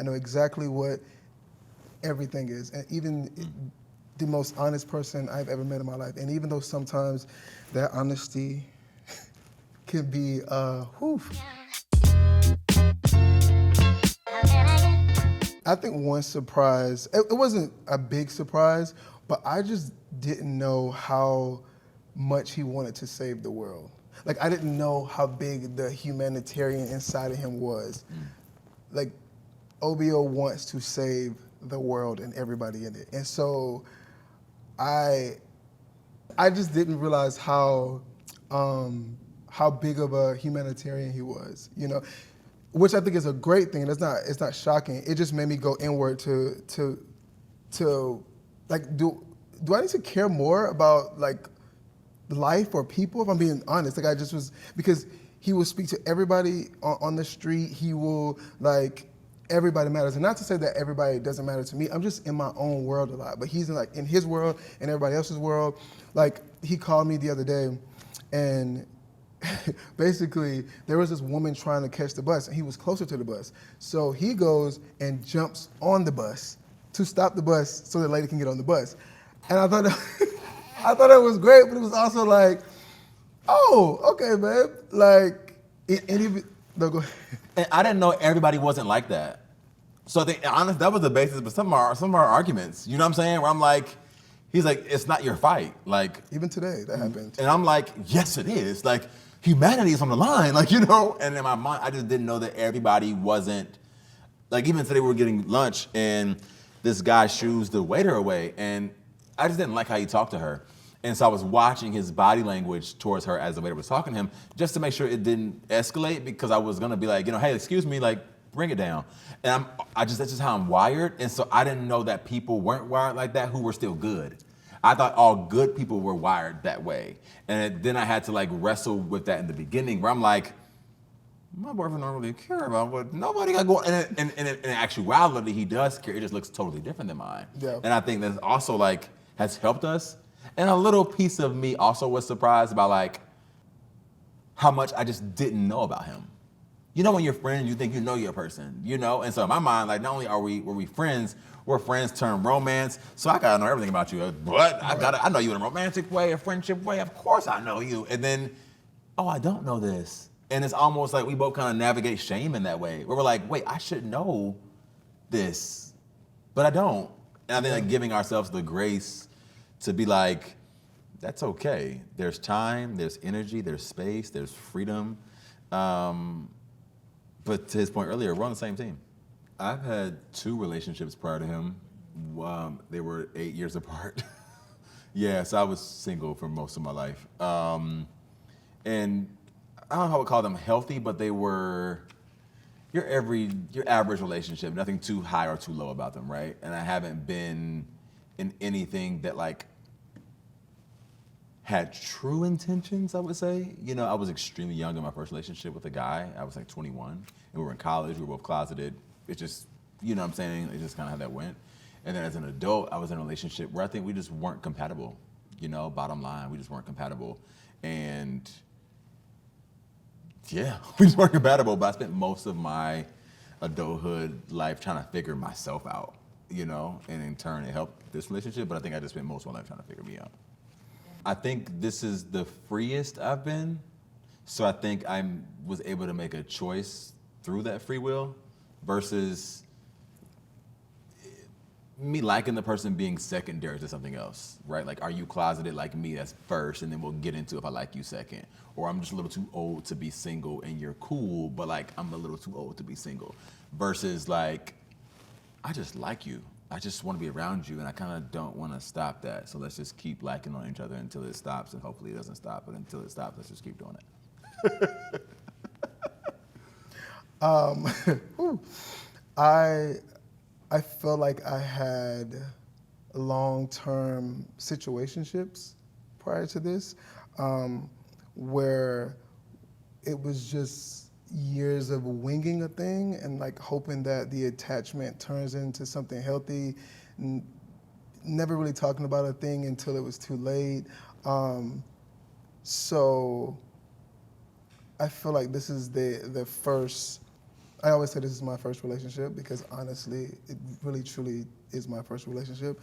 I know exactly what everything is, and even the most honest person I've ever met in my life. And even though sometimes that honesty can be, whew. I think one surprise, it wasn't a big surprise, but I just didn't know how much he wanted to save the world. Like, I didn't know how big the humanitarian inside of him was. Like, Obio wants to save the world and everybody in it. And so I just didn't realize how big of a humanitarian he was, you know, which I think is a great thing. It's not shocking. It just made me go inward to like, do I need to care more about like life or people? If I'm being honest, like I just was, because he will speak to everybody on the street. He will like, everybody matters. And not to say that everybody doesn't matter to me. I'm just in my own world a lot. But he's in his world and everybody else's world. Like, he called me the other day, and basically there was this woman trying to catch the bus, and he was closer to the bus. So he goes and jumps on the bus to stop the bus so the lady can get on the bus. And I thought I thought that was great, but it was also like, oh, okay, babe. Like, no, go ahead. And I didn't know everybody wasn't like that. So I think, honestly, that was the basis of some of our arguments. You know what I'm saying? Where I'm like, he's like, it's not your fight. Like, Even today, that happened. and I'm like, yes, it is. Like, humanity is on the line. Like, you know. And in my mind, I just didn't know that everybody wasn't. Like, even today we were getting lunch, and this guy shoos the waiter away, and I just didn't like how he talked to her. And so I was watching his body language towards her as the waiter was talking to him, just to make sure it didn't escalate, because I was gonna be like, you know, hey, excuse me, like, bring it down. And that's just how I'm wired. And so I didn't know that people weren't wired like that who were still good. I thought all good people were wired that way. And then I had to like wrestle with that in the beginning, where I'm like, my boyfriend don't really care about what nobody got going. And in actuality, he does care. It just looks totally different than mine. Yeah. And I think that's also like has helped us. And a little piece of me also was surprised about like how much I just didn't know about him. You know, when you're friends, you think you know your person, you know? And so in my mind, like, not only were we friends, we're friends term romance. So I gotta know everything about you. But I know you in a romantic way, a friendship way. Of course I know you. And then, oh, I don't know this. And it's almost like we both kind of navigate shame in that way. Where we're like, wait, I should know this, but I don't. And I think like giving ourselves the grace to be like, that's okay. There's time, there's energy, there's space, there's freedom. But to his point earlier, we're on the same team. I've had 2 relationships prior to him. They were 8 years apart. Yeah, so I was single for most of my life. And I don't know how I would call them healthy, but they were your average relationship, nothing too high or too low about them, right? And I haven't been in anything that like had true intentions, I would say. You know, I was extremely young in my first relationship with a guy. I was like 21, and we were in college, we were both closeted. It just, you know what I'm saying? It just kind of how that went. And then as an adult, I was in a relationship where I think we just weren't compatible. You know, bottom line, we just weren't compatible. And yeah, we just weren't compatible, but I spent most of my adulthood life trying to figure myself out, you know, and in turn it helped this relationship, but I think I just spent most of my life trying to figure me out. I think this is the freest I've been, so I think I was able to make a choice through that free will versus me liking the person being secondary to something else, right? Like, are you closeted like me? That's first, and then we'll get into if I like you second. Or I'm just a little too old to be single and you're cool, but like I'm a little too old to be single. Versus like, I just like you. I just want to be around you, and I kind of don't want to stop that. So let's just keep liking on each other until it stops, and hopefully it doesn't stop. But until it stops, let's just keep doing it. I felt like I had long-term situationships prior to this, where it was just years of winging a thing and like hoping that the attachment turns into something healthy, never really talking about a thing until it was too late. So I feel like this is the first I always say this is my first relationship because honestly, it really truly is my first relationship.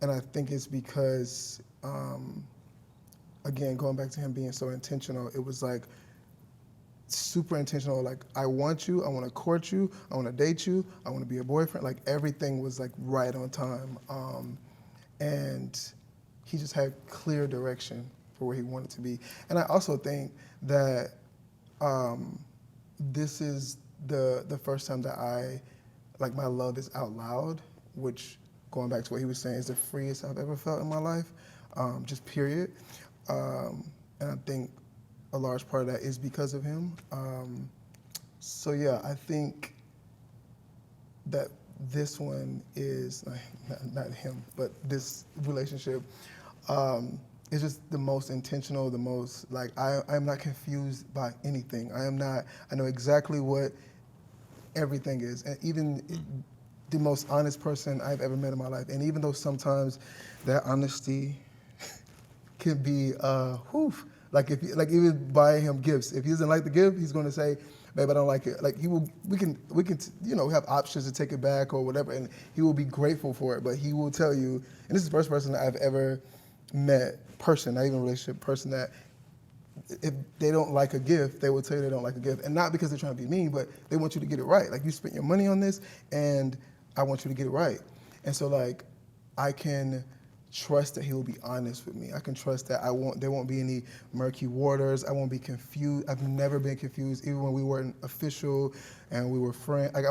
And I think it's because, again, going back to him being so intentional, it was like super intentional. Like, I want you, I want to court you, I want to date you, I want to be your boyfriend. Like, everything was like right on time. And he just had clear direction for where he wanted to be. And I also think that this is the first time that my love is out loud, which, going back to what he was saying, is the freest I've ever felt in my life, just period. And I think a large part of that is because of him. So yeah, I think that this one is, not him, but this relationship is just the most intentional, the most, like, I'm not confused by anything. I know exactly what everything is. And even the most honest person I've ever met in my life. And even though sometimes that honesty can be, like even buying him gifts. If he doesn't like the gift, he's gonna say, babe, I don't like it. Like, we can, have options to take it back or whatever, and he will be grateful for it, but he will tell you, and this is the first person that I've ever met, not even relationship, person that if they don't like a gift, they will tell you they don't like a gift. And not because they're trying to be mean, but they want you to get it right. Like, you spent your money on this, and I want you to get it right. And so, like, I can trust that he will be honest with me. I can trust that there won't be any murky waters. I won't be confused. I've never been confused, even when we weren't official and we were friends. Like,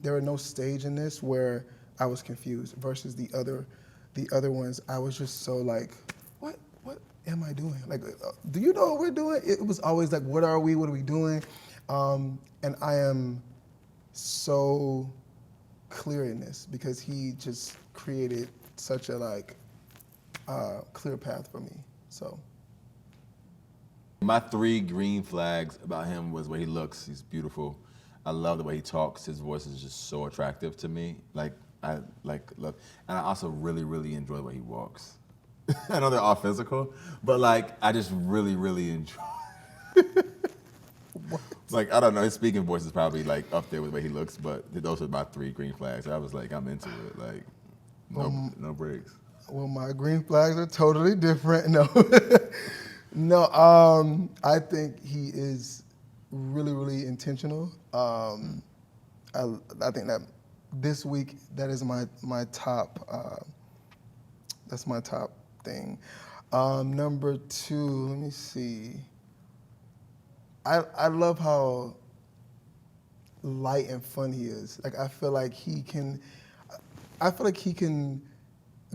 there were no stage in this where I was confused versus the other ones. I was just so like, what am I doing? Like, do you know what we're doing? It was always like, what are we? What are we doing? And I am so clear in this because he just created such a clear path for me. So my 3 green flags about him was the way he looks. He's beautiful. I love the way he talks. His voice is just so attractive to me. I love, and I also really, really enjoy the way he walks. I know they're all physical, but I just really, really enjoy. I don't know, his speaking voice is probably up there with the way he looks, but those are my 3 green flags. I was I'm into it. No breaks. Well, my green flags are totally different. No, no. I think he is really, really intentional. I think that this week that is my top. That's my top thing. Number 2, let me see. I love how light and fun he is. Like, I feel like he can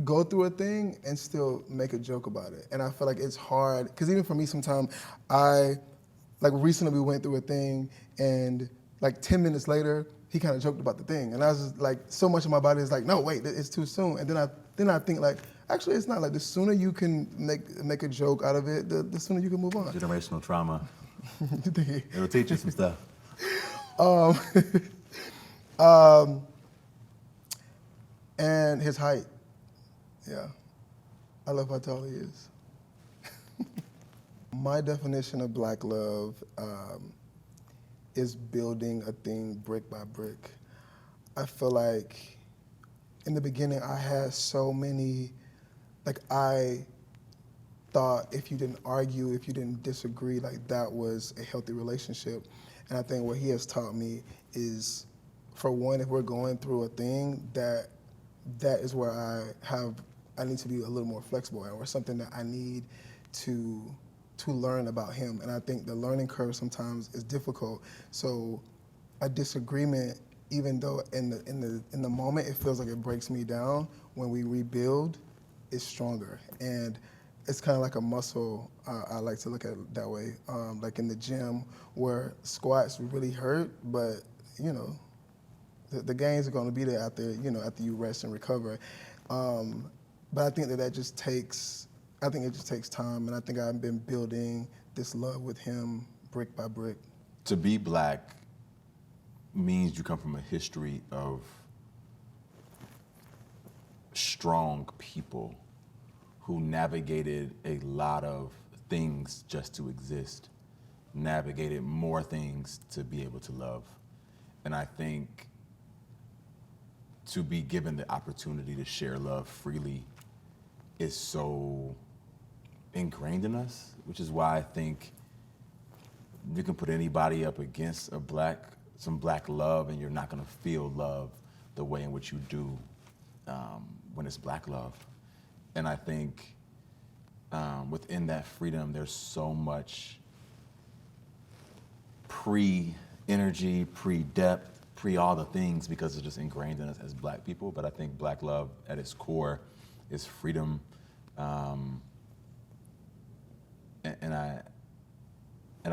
go through a thing and still make a joke about it. And I feel like it's hard, because even for me sometimes, recently we went through a thing and 10 minutes later, he kind of joked about the thing. And I was just so much of my body is no, wait, it's too soon. And then I think actually it's not. The sooner you can make a joke out of it, the sooner you can move on. Generational trauma. It'll teach you some stuff. And his height. Yeah. I love how tall he is. My definition of Black love is building a thing brick by brick. I feel like in the beginning I had so many, I thought if you didn't argue, if you didn't disagree, that was a healthy relationship. And I think what he has taught me is, for one, if we're going through a thing, that is where I need to be a little more flexible, or something that I need to learn about him. And I think the learning curve sometimes is difficult. So a disagreement, even though in the moment it feels like it breaks me down, when we rebuild, it's stronger. And it's kind of like a muscle. I like to look at it that way. Like in the gym, where squats really hurt, but the gains are going to be there after you rest and recover. But I think that just takes time, and I think I've been building this love with him brick by brick. To be Black means you come from a history of strong people who navigated a lot of things just to exist, navigated more things to be able to love. And I think to be given the opportunity to share love freely is so ingrained in us, which is why I think you can put anybody up against some black love, and you're not gonna feel love the way in which you do when it's black love. And I think within that freedom, there's so much pre-energy, pre-depth, pre-all the things, because it's just ingrained in us as black people. But I think black love at its core is freedom. And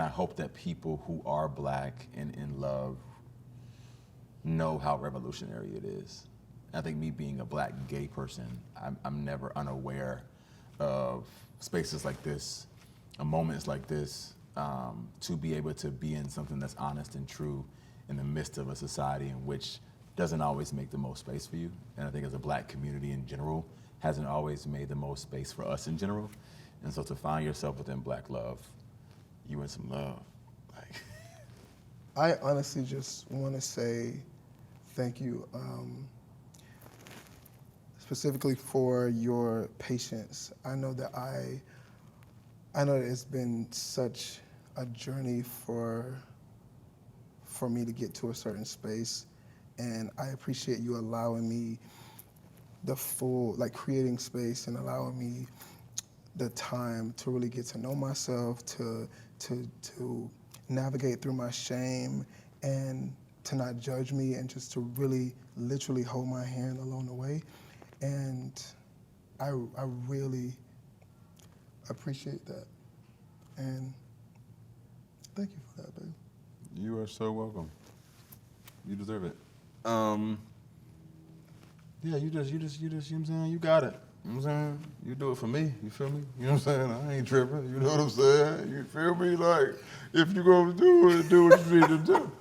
I hope that people who are black and in love know how revolutionary it is. I think me being a black gay person, I'm never unaware of spaces like this, moments like this, to be able to be in something that's honest and true in the midst of a society in which doesn't always make the most space for you. And I think as a black community in general, hasn't always made the most space for us in general. And so to find yourself within black love, you in some love. Like, I honestly just want to say thank you, specifically for your patience. I know that it's been such a journey for me to get to a certain space, and I appreciate you allowing me the full, creating space and allowing me the time to really get to know myself, to navigate through my shame, and to not judge me, and just to really literally hold my hand along the way. And I really appreciate that. And thank you for that, babe. you are so welcome. You deserve it. Yeah, you know what I'm saying? You got it. You know what I'm saying? You do it for me. You feel me? You know what I'm saying? I ain't tripping. You know what I'm saying? You feel me? Like, if you're going to do it, do what you need to do.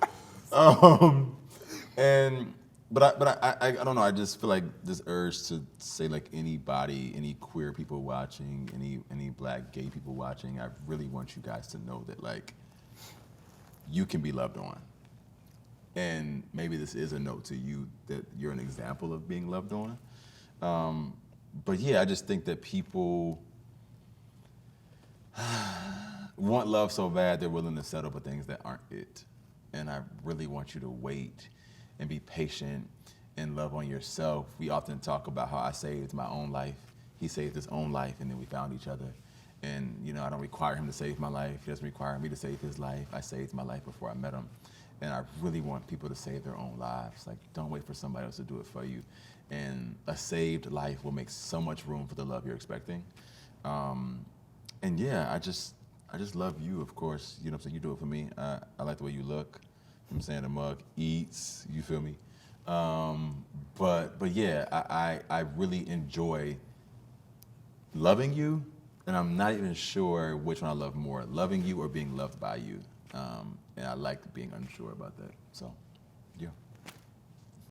But I don't know. I just feel like this urge to say, like, anybody, any queer people watching, any black gay people watching, I really want you guys to know that, like, you can be loved on. And maybe this is a note to you that you're an example of being loved on. But yeah, I just think that people want love so bad they're willing to settle for things that aren't it. And I really want you to wait and be patient and love on yourself. We often talk about how I saved my own life. He saved his own life, and then we found each other. And, you know, I don't require him to save my life. He doesn't require me to save his life. I saved my life before I met him. And I really want people to save their own lives. Like, don't wait for somebody else to do it for you. And a saved life will make so much room for the love you're expecting. And yeah, I just love you, of course. You know what I'm saying? You do it for me. I like the way you look. You know what I'm saying? The mug eats, you feel me? But yeah, I really enjoy loving you, and I'm not even sure which one I love more, loving you or being loved by you. And I like being unsure about that, so.